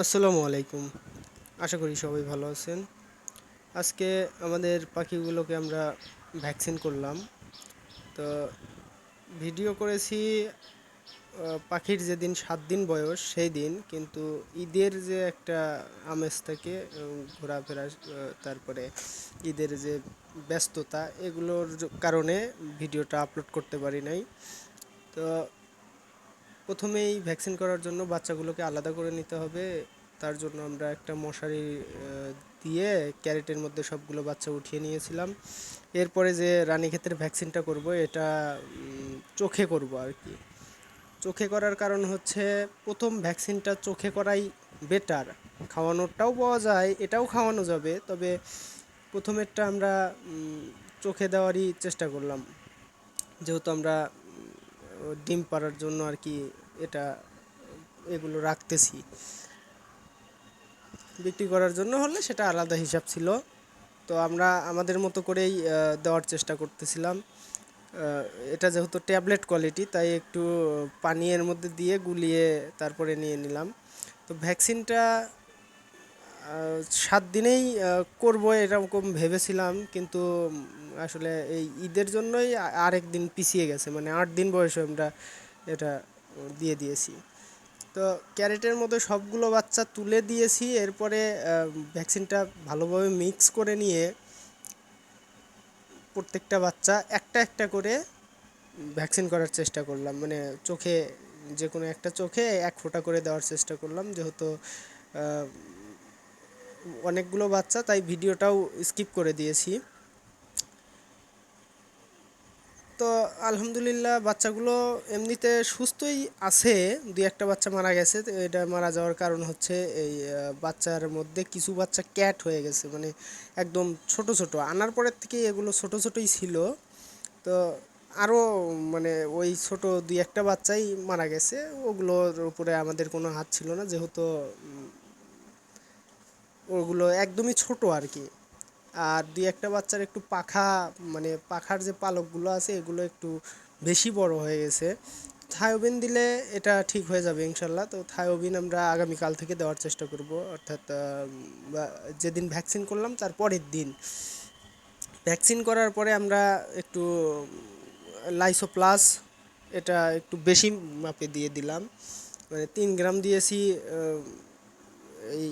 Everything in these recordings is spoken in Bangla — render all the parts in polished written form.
আসসালামু আলাইকুম। আশা করি সবাই ভালো আছেন। আজকে আমাদের পাখিগুলোকে আমরা ভ্যাকসিন করলাম। তো ভিডিও করেছি পাখির যেদিন 7 দিন বয়স সেই দিন, কিন্তু ঈদের যে একটা আমেজ থাকে, ঘোরাফেরা, তারপরে ঈদের যে ব্যস্ততা, এগুলোর কারণে ভিডিওটা আপলোড করতে পারি নাই। তো প্রথমেই ভ্যাকসিন করার জন্য বাচ্চাগুলোকে আলাদা করে নিতে হবে। তার জন্য আমরা একটা মশারি দিয়ে ক্যারেটের মধ্যে সবগুলো বাচ্চা উঠিয়ে নিয়েছিলাম। এরপরে যে রানীক্ষেতের ভ্যাকসিনটা করব, এটা চোখে করব আর কি। চোখে করার কারণ হচ্ছে, প্রথম ভ্যাকসিনটা চোখে করাই বেটার। খাওয়ানোরটাও পাওয়া যায়, এটাও খাওয়ানো যাবে, তবে প্রথমেরটা আমরা চোখে দেওয়ারই চেষ্টা করলাম, যেহেতু আমরা ডিম পাড়ার জন্য আর কি এটা এগুলো রাখতেছি। বিক্রি করার জন্য হলে সেটা আলাদা হিসাব ছিল। তো আমরা আমাদের মতো করেই দেওয়ার চেষ্টা করতেছিলাম। এটা যেহেতু ট্যাবলেট কোয়ালিটি, তাই একটু পানি এর মধ্যে দিয়ে গুলিয়ে তারপরে নিয়ে নিলাম। তো ভ্যাকসিনটা 7 দিনেই করব এরকম ভেবেছিলাম, কিন্তু আসলে এই ঈদের জন্যই আরেক দিন পিছিয়ে গেছে, মানে 8 দিন বয়সে আমরা এটা দিয়ে দিয়েছি। তো ক্যারেটের মধ্যে সবগুলো বাচ্চা তুলে দিয়েছি। এরপরে ভ্যাকসিনটা ভালোভাবে মিক্স করে নিয়ে প্রত্যেকটা বাচ্চা একটা একটা করে ভ্যাকসিন করার চেষ্টা করলাম, মানে চোখে, যে কোনো একটা চোখে 1 ফোঁটা করে দেওয়ার চেষ্টা করলাম। যেহেতু অনেকগুলো বাচ্চা, তাই ভিডিওটাও স্কিপ করে দিয়েছি। তো আলহামদুলিল্লাহ বাচ্চাগুলো এমনিতে সুস্থই আছে। দুই একটা বাচ্চা মারা গেছে। তো এটা মারা যাওয়ার কারণ হচ্ছে এই বাচ্চার মধ্যে কিছু বাচ্চা ক্যাট হয়ে গেছে, মানে একদম ছোট ছোট, আনার পরের থেকে এগুলো ছোট ছোটই ছিল। তো আরও, মানে ওই ছোট দুই একটা বাচ্চাই মারা গেছে, ওগুলোর উপরে আমাদের কোনো হাত ছিল না, যেহেতু ওগুলো একদমই ছোট আর কি। আর দুই একটা বাচ্চার একটু পাখা, মানে পাখার যে পালকগুলো আছে এগুলো একটু বেশি বড় হয়ে গেছে। থায়োবিন দিলে এটা ঠিক হয়ে যাবে ইনশাল্লাহ। তো থায়োবিন আমরা আগামীকাল থেকে দেওয়ার চেষ্টা করব, অর্থাৎ যেদিন ভ্যাকসিন করলাম তার পরের দিন। ভ্যাকসিন করার পরে আমরা একটু লাইসো প্লাস, এটা একটু বেশি মাপে দিয়ে দিলাম, মানে 3 গ্রাম দিয়েছি। এই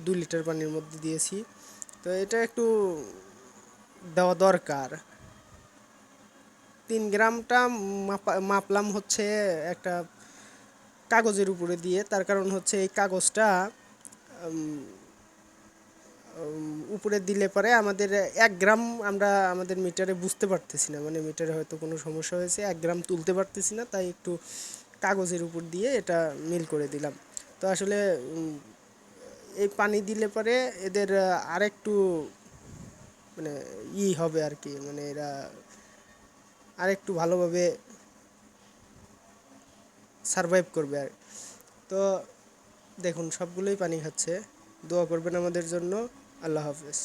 2 লিটার পানির মধ্যে দিয়েছি। তো এটা একটু দেওয়া দরকার। 3 গ্রামটা মাপলাম হচ্ছে একটা কাগজের উপরে দিয়ে। তার কারণ হচ্ছে এই কাগজটা উপরে দিলে পরে আমাদের 1 গ্রাম আমরা আমাদের মিটারে বুঝতে পারতেছি না, মানে মিটারে হয়তো কোনো সমস্যা হয়েছে, 1 গ্রাম তুলতে পারতেছি না, তাই একটু কাগজের উপর দিয়ে এটা মিল করে দিলাম। তো আসলে এই পানি দিলে পরে এদের আরেকটু, মানে হবে আর কি, মানে এরা আরেকটু ভালোভাবে সারভাইভ করবে আর। তো দেখুন সবগুলোই পানি খাচ্ছে। দোয়া করবেন আমাদের জন্য। আল্লাহ হাফেজ।